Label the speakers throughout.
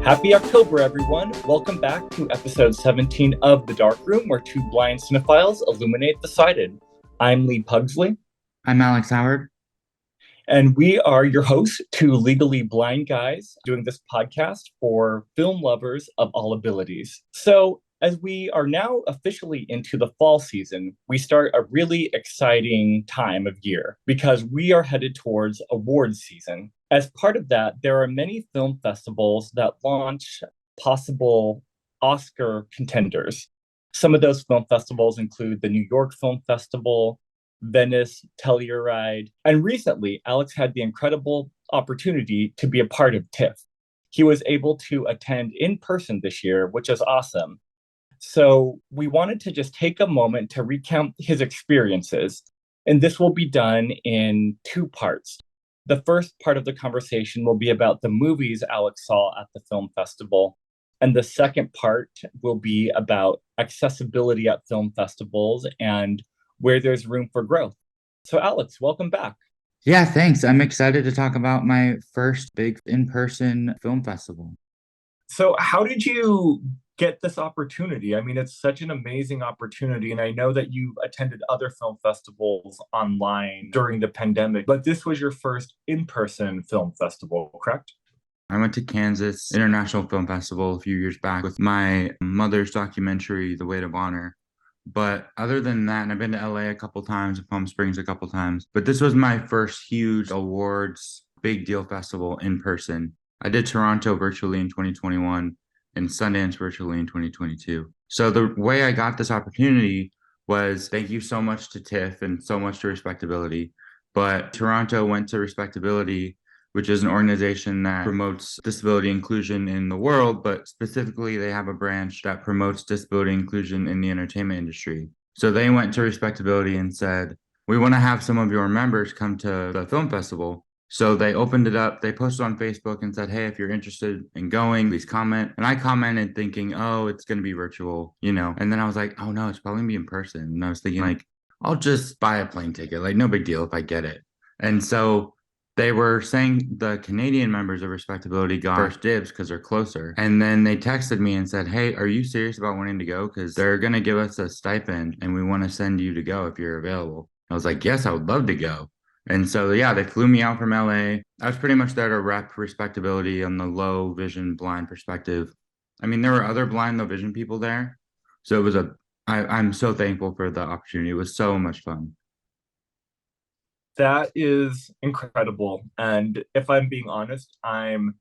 Speaker 1: Happy October, everyone. Welcome back to episode 17 of The Dark Room, where two blind cinephiles illuminate the sighted. I'm Lee Pugsley.
Speaker 2: I'm Alex Howard.
Speaker 1: And we are your hosts, two legally blind guys doing this podcast for film lovers of all abilities. So, as we are now officially into the fall season, we start a really exciting time of year because we are headed towards awards season. As part of that, there are many film festivals that launch possible Oscar contenders. Some of those film festivals include the New York Film Festival, Venice, Telluride, and recently, Alex had the incredible opportunity to be a part of TIFF. He was able to attend in person this year, which is awesome. So we wanted to just take a moment to recount his experiences, and this will be done in two parts. The first part of the conversation will be about the movies Alex saw at the film festival, and the second part will be about accessibility at film festivals and where there's room for growth. So Alex, welcome back.
Speaker 2: Yeah, thanks. I'm excited to talk about my first big in-person film festival.
Speaker 1: So how did you get this opportunity? I mean, it's such an amazing opportunity. And I know that you've attended other film festivals online during the pandemic, but this was your first in-person film festival, correct?
Speaker 2: I went to Kansas International Film Festival a few years back with my mother's documentary, The Weight of Honor. But other than that, and I've been to LA a couple times, Palm Springs a couple times, but this was my first huge awards, big deal festival in person. I did Toronto virtually in 2021 and Sundance virtually in 2022. So the way I got this opportunity was thank you so much to TIFF and so much to Respectability. But Toronto went to Respectability, which is an organization that promotes disability inclusion in the world, but specifically they have a branch that promotes disability inclusion in the entertainment industry. So they went to Respectability and said, we want to have some of your members come to the film festival. So they opened it up, they posted on Facebook and said, hey, if you're interested in going, please comment. And I commented thinking, oh, it's going to be virtual, And then I was like, oh no, it's probably going to be in person. And I was thinking like, I'll just buy a plane ticket, like no big deal if I get it. And so they were saying the Canadian members of Respectability got first dibs because they're closer. And then they texted me and said, hey, are you serious about wanting to go? Because they're going to give us a stipend and we want to send you to go if you're available. I was like, yes, I would love to go. And so, yeah, they flew me out from LA. I was pretty much there to rep Respectability on the low vision blind perspective. I mean, there were other blind low vision people there. So it was I'm so thankful for the opportunity. It was so much fun.
Speaker 1: That is incredible. And if I'm being honest, I'm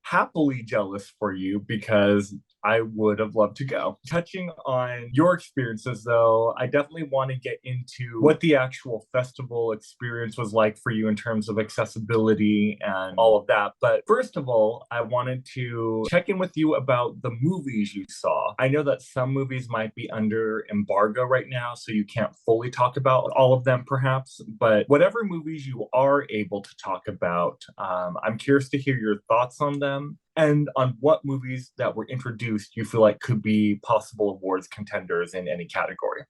Speaker 1: happily jealous for you because I would have loved to go. Touching on your experiences, though, I definitely want to get into what the actual festival experience was like for you in terms of accessibility and all of that. But first of all, I wanted to check in with you about the movies you saw. I know that some movies might be under embargo right now, so you can't fully talk about all of them, perhaps. But whatever movies you are able to talk about, I'm curious to hear your thoughts on them and on what movies that were introduced you feel like could be possible awards contenders in any category.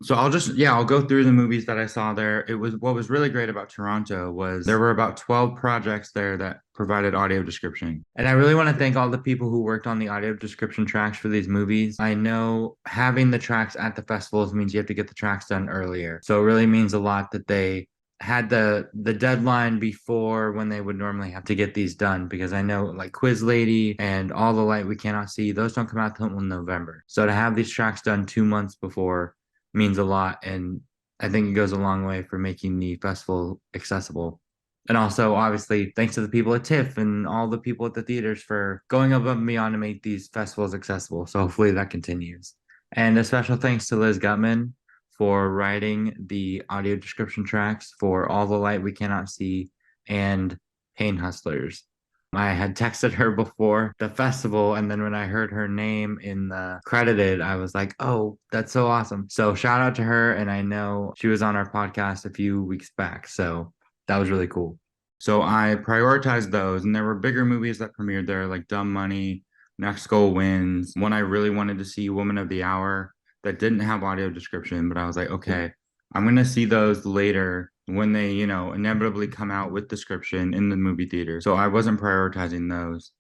Speaker 2: So I'll go through the movies that I saw there. What was really great about Toronto was there were about 12 projects there that provided audio description. And I really want to thank all the people who worked on the audio description tracks for these movies. I know having the tracks at the festivals means you have to get the tracks done earlier. So it really means a lot that they had the deadline before when they would normally have to get these done, because I know like Quiz Lady and All the Light We Cannot See, those don't come out till November. So to have these tracks done 2 months before means a lot, and I think it goes a long way for making the festival accessible. And also, obviously, thanks to the people at TIFF and all the people at the theaters for going above and beyond to make these festivals accessible. So hopefully that continues. And a special thanks to Liz Gutman for writing the audio description tracks for All the Light We Cannot See and Pain Hustlers. I had texted her before the festival, and then when I heard her name in the credited, I was like, oh, that's so awesome. So shout out to her, and I know she was on our podcast a few weeks back, so that was really cool. So I prioritized those, and there were bigger movies that premiered there, like Dumb Money, Next Goal Wins. One I really wanted to see, Woman of the Hour, that didn't have audio description, but I was like, okay, I'm going to see those later when they, inevitably come out with description in the movie theater. So I wasn't prioritizing those.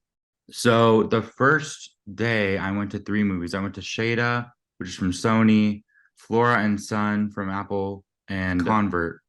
Speaker 2: So the first day I went to three movies. I went to Shada, which is from Sony, Flora and Son from Apple, and Convert,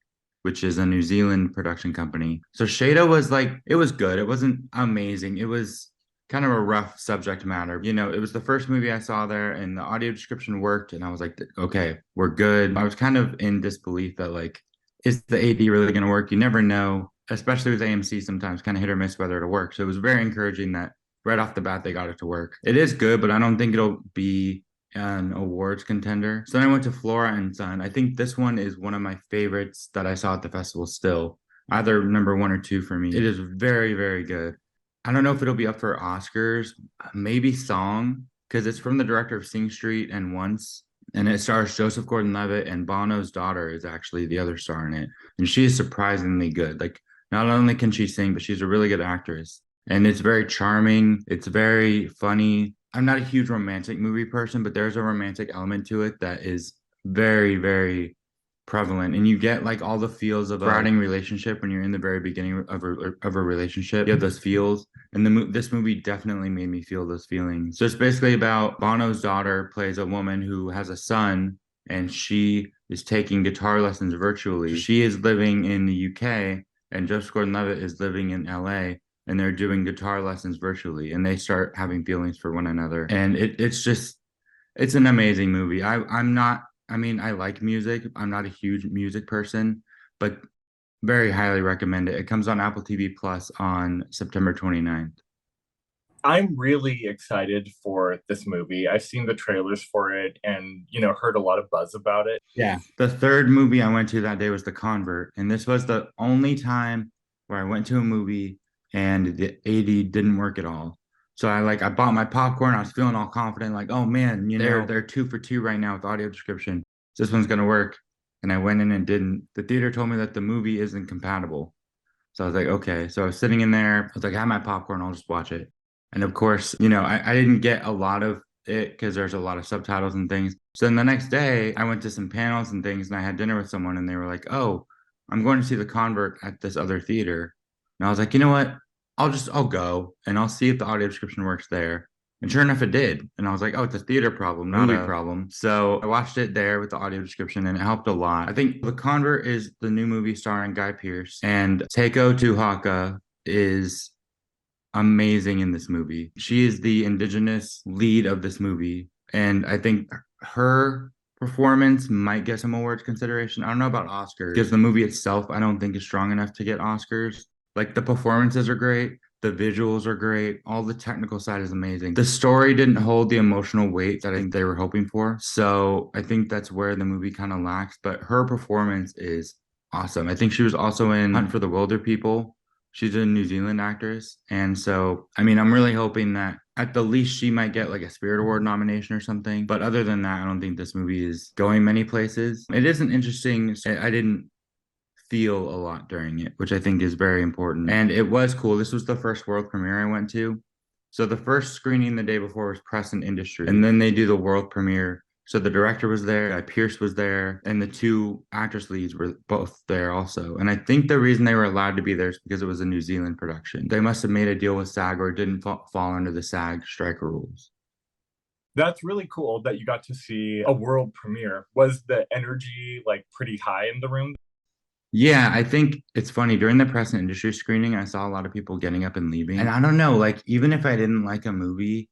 Speaker 2: which is a New Zealand production company. So Shada was like, it was good. It wasn't amazing. It was kind of a rough subject matter. It was the first movie I saw there, and the audio description worked, and I was like, okay, we're good. I was kind of in disbelief that like, is the AD really going to work? You never know, especially with AMC sometimes kind of hit or miss whether it'll work. So it was very encouraging that right off the bat they got it to work. It is good, but I don't think it'll be an awards contender. So then I went to Flora and Son. I think this one is one of my favorites that I saw at the festival still. Either number one or two for me. It is very, very good. I don't know if it'll be up for Oscars, maybe Song, because it's from the director of Sing Street and Once. And it stars Joseph Gordon-Levitt, and Bono's daughter is actually the other star in it. And she is surprisingly good. Like, not only can she sing, but she's a really good actress. And it's very charming. It's very funny. I'm not a huge romantic movie person, but there's a romantic element to it that is very, very prevalent. And you get like all the feels of a sprouting relationship when you're in the very beginning of a relationship. You have those feels. And this movie definitely made me feel those feelings. So it's basically about Bono's daughter plays a woman who has a son, and she is taking guitar lessons virtually. She is living in the UK, and Joseph Gordon-Levitt is living in LA, and they're doing guitar lessons virtually, and they start having feelings for one another. And it's an amazing movie. I like music. I'm not a huge music person, but very highly recommend it. It comes on Apple TV Plus on September 29th.
Speaker 1: I'm really excited for this movie. I've seen the trailers for it and, heard a lot of buzz about it.
Speaker 2: Yeah. The third movie I went to that day was The Convert, and this was the only time where I went to a movie and the AD didn't work at all. So I bought my popcorn. I was feeling all confident, like, oh man, they're 2 for 2 right now with audio description. This one's gonna work. And I went in and didn't. The theater told me that the movie isn't compatible. So I was like, okay. So I was sitting in there. I was like, I have my popcorn. I'll just watch it. And of course, I didn't get a lot of it because there's a lot of subtitles and things. So then the next day, I went to some panels and things, and I had dinner with someone, and they were like, oh, I'm going to see The Convert at this other theater. And I was like, you know what? I'll go and I'll see if the audio description works there. And sure enough, it did. And I was like, oh, it's a theater problem, not a problem. So I watched it there with the audio description, and it helped a lot. I think The Convert is the new movie starring Guy Pearce, and Teiko Tuhaka is amazing in this movie. She is the indigenous lead of this movie, and I think her performance might get some awards consideration. I don't know about Oscars because the movie itself I don't think is strong enough to get Oscars. Like, the performances are great, the visuals are great, all the technical side is amazing. The story didn't hold the emotional weight that I think they were hoping for. So I think that's where the movie kind of lacks, but her performance is awesome. I think she was also in Hunt for the Wilder People. She's a New Zealand actress. And so, I'm really hoping that at the least she might get like a Spirit Award nomination or something. But other than that, I don't think this movie is going many places. It is an interesting, I didn't feel a lot during it, which I think is very important. And it was cool. This was the first world premiere I went to. So the first screening the day before was press and industry, and then they do the world premiere. So the director was there, Guy Pearce was there, and the two actress leads were both there also. And I think the reason they were allowed to be there is because it was a New Zealand production. They must have made a deal with SAG, or it didn't fall under the SAG striker rules.
Speaker 1: That's really cool that you got to see a world premiere. Was the energy like pretty high in the room?
Speaker 2: Yeah, I think it's funny. During the press and industry screening, I saw a lot of people getting up and leaving. And I don't know, like, even if I didn't like a movie,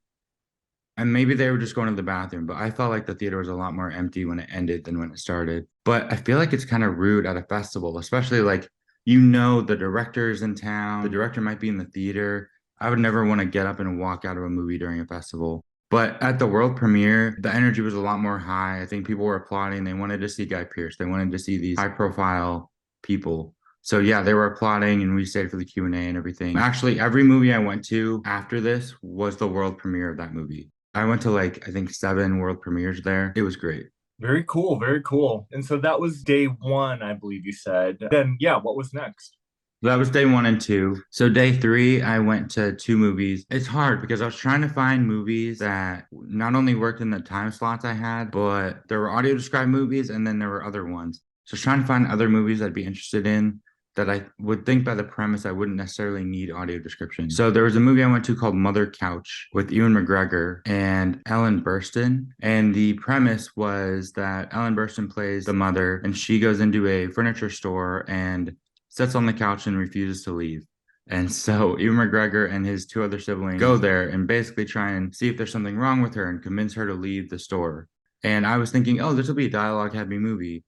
Speaker 2: and maybe they were just going to the bathroom, but I felt like the theater was a lot more empty when it ended than when it started. But I feel like it's kind of rude at a festival, especially like, the director's in town, the director might be in the theater. I would never want to get up and walk out of a movie during a festival. But at the world premiere, the energy was a lot more high. I think people were applauding. They wanted to see Guy Pearce. They wanted to see these high profile people. So yeah, they were applauding, and we stayed for the Q&A and everything. Actually, every movie I went to after this was the world premiere of that movie. I went to like, I think 7 world premieres there. It was great.
Speaker 1: Very cool, very cool. And so that was day one, I believe you said. Then, yeah, what was next?
Speaker 2: That was day 1 and 2. So day 3, I went to 2 movies. It's hard because I was trying to find movies that not only worked in the time slots I had, but there were audio described movies, and then there were other ones. So I was trying to find other movies I'd be interested in. that I would think by the premise I wouldn't necessarily need audio description. So there was a movie I went to called Mother Couch with Ewan McGregor and Ellen Burstyn. And the premise was that Ellen Burstyn plays the mother and she goes into a furniture store and sits on the couch and refuses to leave. And so Ewan McGregor and his two other siblings go there and basically try and see if there's something wrong with her and convince her to leave the store. And I was thinking, oh, this will be a dialogue heavy movie.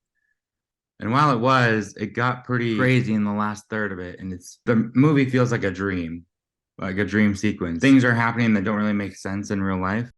Speaker 2: And while it was, it got pretty crazy in the last third of it. And the movie feels like a dream sequence. Things are happening that don't really make sense in real life.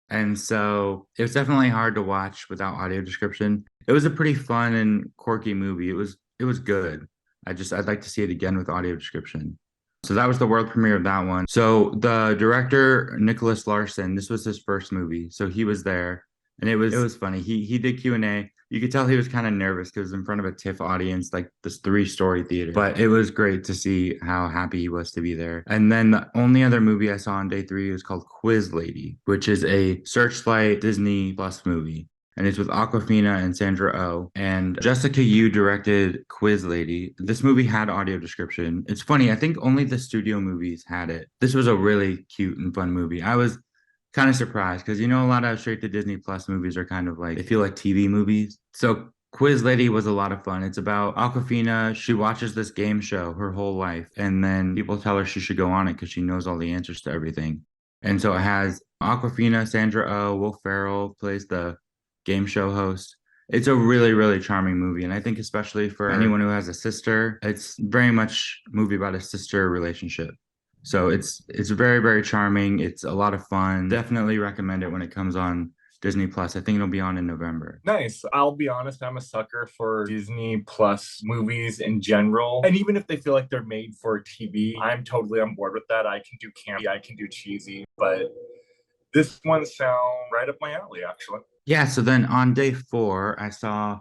Speaker 2: And so it was definitely hard to watch without audio description. It was a pretty fun and quirky movie. It was good. I'd like to see it again with audio description. So that was the world premiere of that one. So the director, Nicholas Larson, this was his first movie. So he was there and it was funny. He did Q&A. You could tell he was kind of nervous because in front of a TIFF audience, like this 3-story theater. But it was great to see how happy he was to be there. And then the only other movie I saw on day 3 was called Quiz Lady, which is a Searchlight Disney Plus movie. And it's with Awkwafina and Sandra Oh. And Jessica Yu directed Quiz Lady. This movie had audio description. It's funny, I think only the studio movies had it. This was a really cute and fun movie. I was kind of surprised because, a lot of straight to Disney Plus movies are kind of like, they feel like TV movies. So Quiz Lady was a lot of fun. It's about Awkwafina. She watches this game show her whole life, and then people tell her she should go on it because she knows all the answers to everything. And so it has Awkwafina, Sandra Oh, Will Ferrell plays the game show host. It's a really, really charming movie. And I think especially for anyone who has a sister, it's very much a movie about a sister relationship. So it's very, very charming. It's a lot of fun. Definitely recommend it when it comes on Disney Plus. I think it'll be on in November.
Speaker 1: Nice. I'll be honest, I'm a sucker for Disney Plus movies in general. And even if they feel like they're made for TV, I'm totally on board with that. I can do campy, I can do cheesy, but this one sounds right up my alley, actually.
Speaker 2: Yeah, so then on day 4, I saw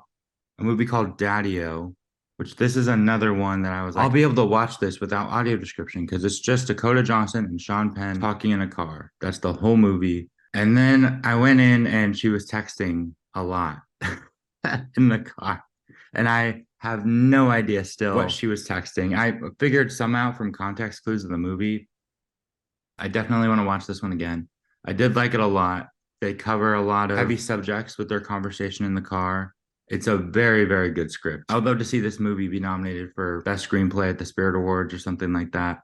Speaker 2: a movie called Daddy-O, which this is another one that I was like, I'll be able to watch this without audio description because it's just Dakota Johnson and Sean Penn talking in a car. That's the whole movie. And then I went in and she was texting a lot in the car. And I have no idea still what she was texting. I figured somehow from context clues of the movie, I definitely want to watch this one again. I did like it a lot. They cover a lot of heavy subjects with their conversation in the car. It's a very, very good script. I would love to see this movie be nominated for Best Screenplay at the Spirit Awards or something like that.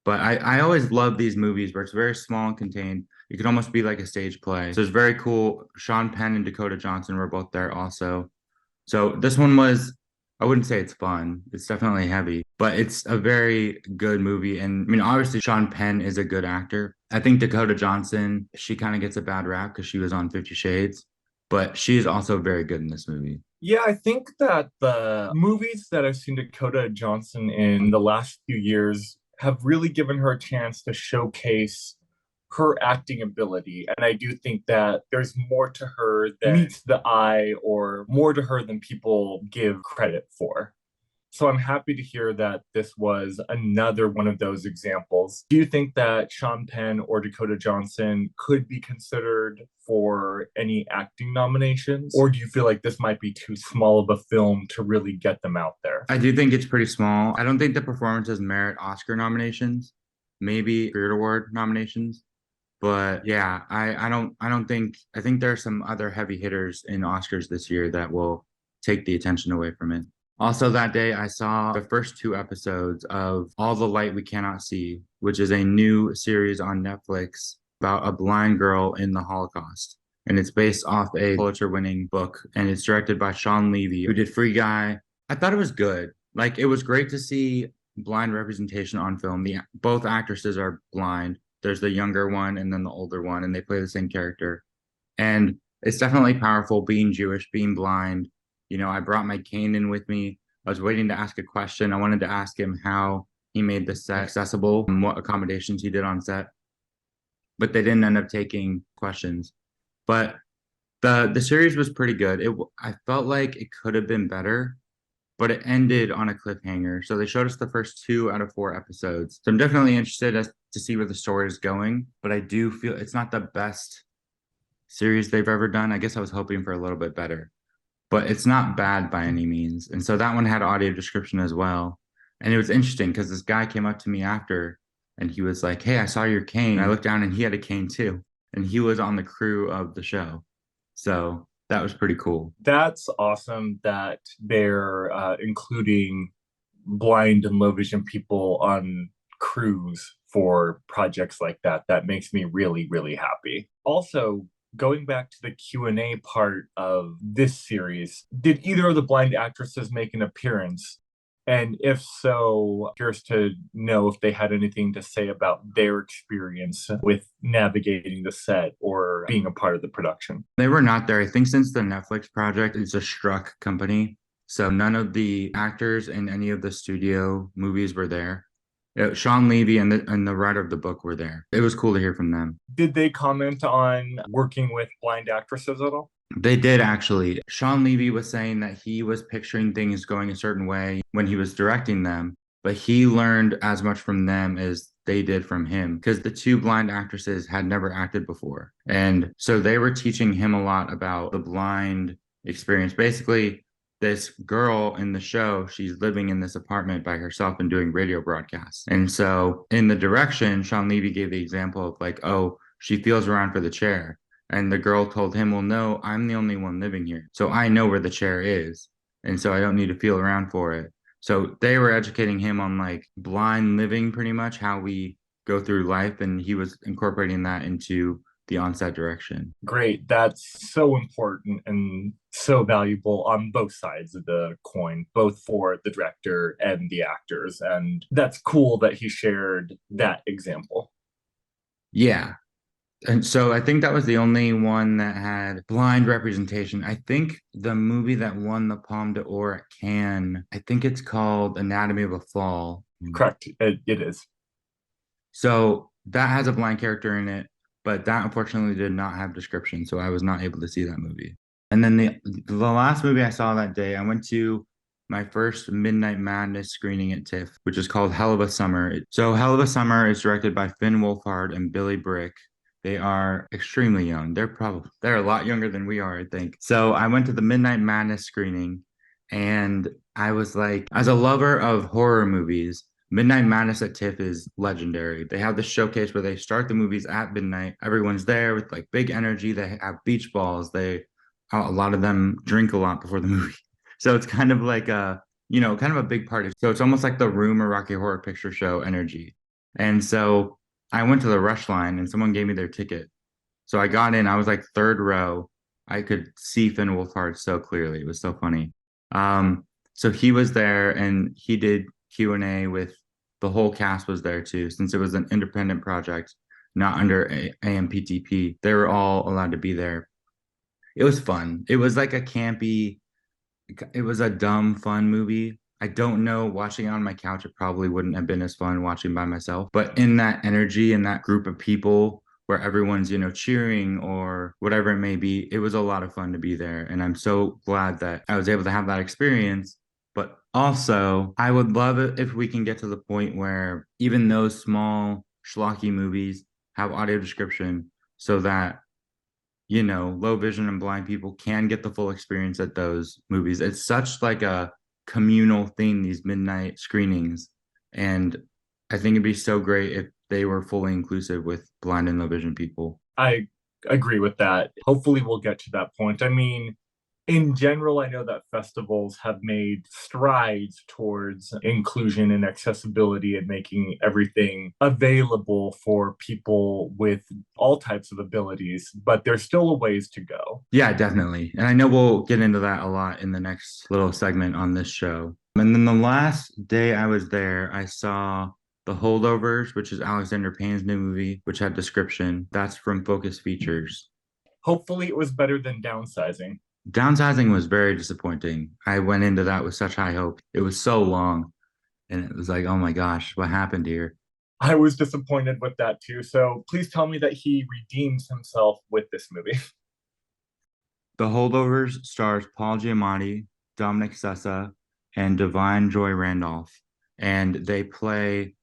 Speaker 2: But I always love these movies where it's very small and contained. It could almost be like a stage play. So it's very cool. Sean Penn and Dakota Johnson were both there also. So this one was, I wouldn't say it's fun. It's definitely heavy, but it's a very good movie. And I mean, obviously Sean Penn is a good actor. I think Dakota Johnson, she kind of gets a bad rap because she was on 50 Shades, but she is also very good in this movie.
Speaker 1: Yeah, I think that the movies that I've seen Dakota Johnson in the last few years have really given her a chance to showcase her acting ability. And I do think that there's more to her than meets the eye or more to her than people give credit for. So I'm happy to hear that this was another one of those examples. Do you think that Sean Penn or Dakota Johnson could be considered for any acting nominations? Or do you feel like this might be too small of a film to really get them out there?
Speaker 2: I do think it's pretty small. I don't think the performances merit Oscar nominations, maybe Spirit Award nominations. But yeah, I think there are some other heavy hitters in Oscars this year that will take the attention away from it. Also that day, I saw the first 2 episodes of All the Light We Cannot See, which is a new series on Netflix about a blind girl in the Holocaust. And it's based off a Pulitzer-winning book, and it's directed by Sean Levy, who did Free Guy. I thought it was good. Like, it was great to see blind representation on film. Both actresses are blind. There's the younger one and then the older one, and they play the same character. And it's definitely powerful being Jewish, being blind. I brought my cane in with me. I was waiting to ask a question. I wanted to ask him how he made the set accessible and what accommodations he did on set. But they didn't end up taking questions. But the series was pretty good. I felt like it could have been better, but it ended on a cliffhanger. So they showed us the first 2 out of 4 episodes. So I'm definitely interested to see where the story is going, but I do feel it's not the best series they've ever done. I guess I was hoping for a little bit better. but it's not bad by any means. And so that one had audio description as well. And it was interesting because this guy came up to me after and he was like, "Hey, I saw your cane." And I looked down and he had a cane too. And he was on the crew of the show. So that was pretty cool.
Speaker 1: That's awesome that they're including blind and low vision people on crews for projects like that. That makes me really, really happy. Also, going back to the Q&A part of this series, did either of the blind actresses make an appearance? And if so, curious to know if they had anything to say about their experience with navigating the set or being a part of the production.
Speaker 2: They were not there. I think since the Netflix project is a struck company, so none of the actors in any of the studio movies were there. Sean Levy and the writer of the book were there. It was cool to hear from them.
Speaker 1: Did they comment on working with blind actresses at all?
Speaker 2: They did actually. Sean Levy was saying that he was picturing things going a certain way when he was directing them, but he learned as much from them as they did from him because the two blind actresses had never acted before. And so they were teaching him a lot about the blind experience. Basically, this girl in the show, she's living in this apartment by herself and doing radio broadcasts. And so in the direction, Sean Levy gave the example of like, oh, she feels around for the chair. And the girl told him, "Well, no, I'm the only one living here. So I know where the chair is. And so I don't need to feel around for it." So they were educating him on like blind living, pretty much how we go through life. And he was incorporating that into the onset direction.
Speaker 1: Great. That's so important and so valuable on both sides of the coin, both for the director and the actors. And that's cool that he shared that example.
Speaker 2: Yeah. And so I think that was the only one that had blind representation. I think the movie that won the Palme d'Or at Cannes, I think it's called Anatomy of a Fall.
Speaker 1: Correct. It is.
Speaker 2: So that has a blind character in it, but that unfortunately did not have description, so I was not able to see that movie. And then the last movie I saw that day, I went to my first Midnight Madness screening at TIFF, which is called Hell of a Summer. So Hell of a Summer is directed by Finn Wolfhard and Billy Brick. They are extremely young. They're a lot younger than we are, I think. So I went to the Midnight Madness screening and I was like, as a lover of horror movies, Midnight Madness at TIFF is legendary. They have this showcase where they start the movies at midnight. Everyone's there with like big energy. They have beach balls. A lot of them drink a lot before the movie. So it's kind of like kind of a big party. So it's almost like the Room or Rocky Horror Picture Show energy. And so I went to the rush line and someone gave me their ticket. So I got in, I was like third row. I could see Finn Wolfhard so clearly. It was so funny. So he was there and he did Q&A with the whole cast was there too, since it was an independent project, not under AMPTP. They were all allowed to be there. It was fun. It was like it was a dumb, fun movie. I don't know, watching it on my couch, it probably wouldn't have been as fun watching by myself. But in that energy, in that group of people where everyone's, cheering or whatever it may be, it was a lot of fun to be there. And I'm so glad that I was able to have that experience. But also, I would love it if we can get to the point where even those small schlocky movies have audio description so that low vision and blind people can get the full experience at those movies. It's such like a communal thing, these midnight screenings. And I think it'd be so great if they were fully inclusive with blind and low vision people.
Speaker 1: I agree with that. Hopefully, we'll get to that point. I mean, in general, I know that festivals have made strides towards inclusion and accessibility and making everything available for people with all types of abilities, but there's still a ways to go.
Speaker 2: Yeah, definitely. And I know we'll get into that a lot in the next little segment on this show. And then the last day I was there, I saw The Holdovers, which is Alexander Payne's new movie, which had description. That's from Focus Features.
Speaker 1: Hopefully, it was better than Downsizing.
Speaker 2: Downsizing was very disappointing. I went into that with such high hope. It was so long. And it was like, oh my gosh, what happened here?
Speaker 1: I was disappointed with that too. So please tell me that he redeems himself with this movie.
Speaker 2: The Holdovers stars Paul Giamatti, Dominic Sessa, and Divine Joy Randolph. And they play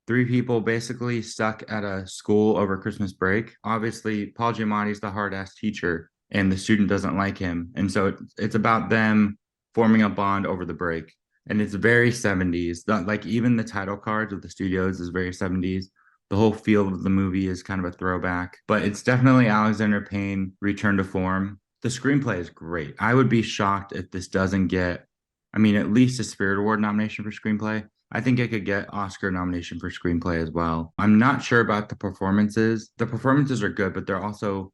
Speaker 2: three people basically stuck at a school over Christmas break. Obviously, Paul Giamatti's the hard-ass teacher, and the student doesn't like him. And so it's about them forming a bond over the break. And it's very 70s. Like even the title cards of the studios is very 70s. The whole feel of the movie is kind of a throwback, but it's definitely Alexander Payne return to form. The screenplay is great. I would be shocked if this doesn't get, I mean, at least a Spirit Award nomination for screenplay. I think it could get Oscar nomination for screenplay as well. I'm not sure about the performances. The performances are good, but they're also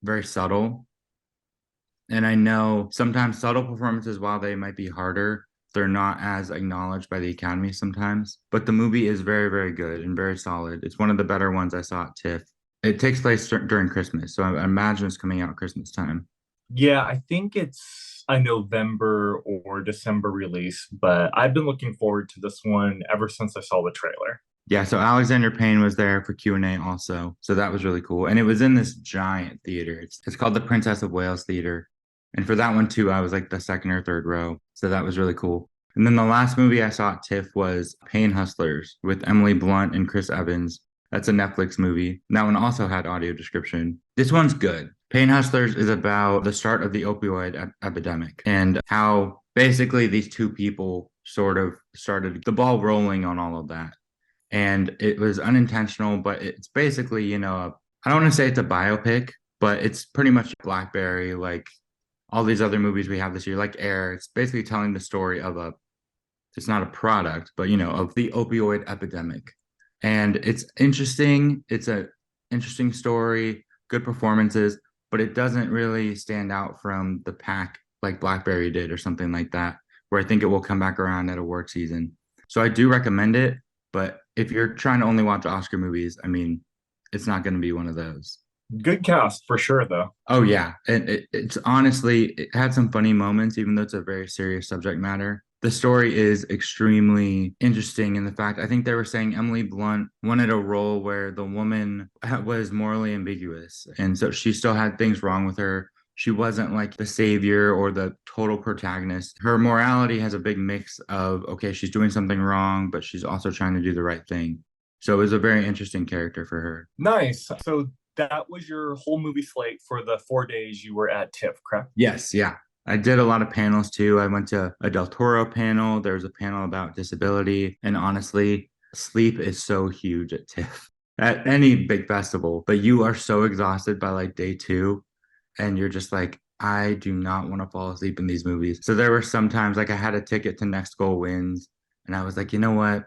Speaker 2: very subtle. And I know sometimes subtle performances, while they might be harder, they're not as acknowledged by the Academy sometimes. But the movie is very, very good and very solid. It's one of the better ones I saw at TIFF. It takes place during Christmas, so I imagine it's coming out Christmas time.
Speaker 1: Yeah, I think it's a November or December release, but I've been looking forward to this one ever since I saw the trailer.
Speaker 2: Yeah, so Alexander Payne was there for Q&A also. So that was really cool. And it was in this giant theater. It's called the Princess of Wales Theater. And for that one too, I was like the second or third row. So that was really cool. And then the last movie I saw at TIFF was Pain Hustlers with Emily Blunt and Chris Evans. That's a Netflix movie. That one also had audio description. This one's good. Pain Hustlers is about the start of the opioid epidemic and how basically these two people sort of started the ball rolling on all of that. And it was unintentional, but it's basically, I don't want to say it's a biopic, but it's pretty much Blackberry, like all these other movies we have this year, like Air. It's basically telling the story of it's not a product, but of the opioid epidemic. And it's interesting. It's a interesting story, good performances, but it doesn't really stand out from the pack like Blackberry did or something like that, where I think it will come back around at award season. So I do recommend it, but if you're trying to only watch Oscar movies, I mean, it's not going to be one of those.
Speaker 1: Good cast for sure, though.
Speaker 2: Oh yeah, and it's honestly, it had some funny moments, even though it's a very serious subject matter. The story is extremely interesting in the fact I think they were saying Emily Blunt wanted a role where the woman was morally ambiguous, and so she still had things wrong with her. She wasn't like the savior or the total protagonist. Her morality has a big mix of, okay, she's doing something wrong, but she's also trying to do the right thing. So it was a very interesting character for her.
Speaker 1: Nice. So that was your whole movie slate for the 4 days you were at TIFF, correct?
Speaker 2: Yes, yeah. I did a lot of panels too. I went to a Del Toro panel. There was a panel about disability. And honestly, sleep is so huge at TIFF, at any big festival. But you are so exhausted by like day two. And you're just like, I do not want to fall asleep in these movies. So there were some times like I had a ticket to Next Goal Wins. And I was like, you know what?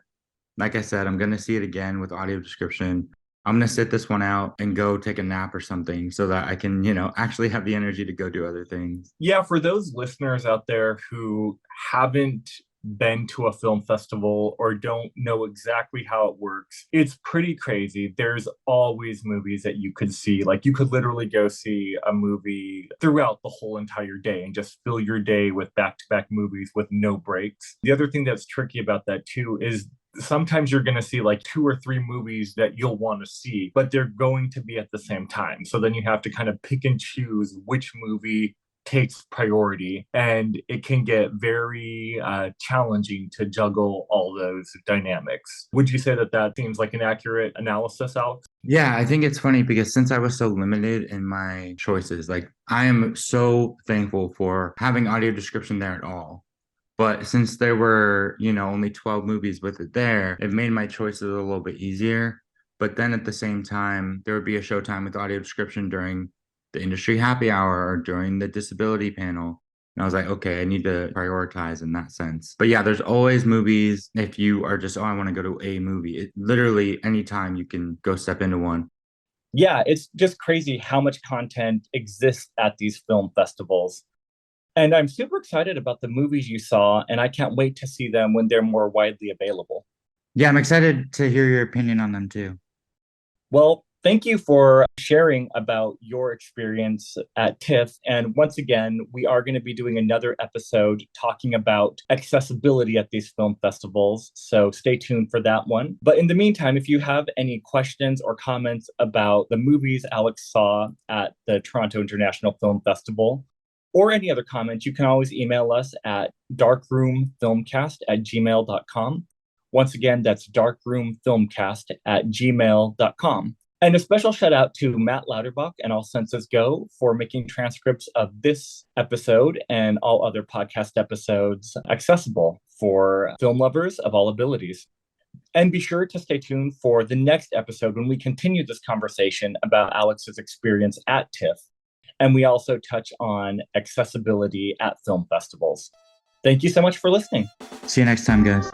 Speaker 2: Like I said, I'm going to see it again with audio description. I'm going to sit this one out and go take a nap or something so that I can, actually have the energy to go do other things.
Speaker 1: Yeah, for those listeners out there who haven't been to a film festival or don't know exactly how it works, it's pretty crazy. There's always movies that you could see. Like you could literally go see a movie throughout the whole entire day and just fill your day with back-to-back movies with no breaks. The other thing that's tricky about that too is sometimes you're going to see like 2 or 3 movies that you'll want to see, but they're going to be at the same time. So then you have to kind of pick and choose which movie takes priority, and it can get very challenging to juggle all those dynamics. Would you say that that seems like an accurate analysis, Alex?
Speaker 2: Yeah, I think it's funny because since I was so limited in my choices, like I am so thankful for having audio description there at all. But since there were, only 12 movies with it there, it made my choices a little bit easier. But then at the same time, there would be a showtime with audio description during the industry happy hour or during the disability panel. And I was like, okay, I need to prioritize in that sense. But yeah, there's always movies. If you are just, oh, I want to go to a movie, it literally anytime you can go step into one.
Speaker 1: Yeah, it's just crazy how much content exists at these film festivals. And I'm super excited about the movies you saw, and I can't wait to see them when they're more widely available.
Speaker 2: Yeah, I'm excited to hear your opinion on them too.
Speaker 1: Well, thank you for sharing about your experience at TIFF. And once again, we are going to be doing another episode talking about accessibility at these film festivals. So stay tuned for that one. But in the meantime, if you have any questions or comments about the movies Alex saw at the Toronto International Film Festival, or any other comments, you can always email us at darkroomfilmcast@gmail.com. Once again, that's darkroomfilmcast@gmail.com. And a special shout out to Matt Lauterbach and All Senses Go for making transcripts of this episode and all other podcast episodes accessible for film lovers of all abilities. And be sure to stay tuned for the next episode when we continue this conversation about Alex's experience at TIFF. And we also touch on accessibility at film festivals. Thank you so much for listening.
Speaker 2: See you next time, guys.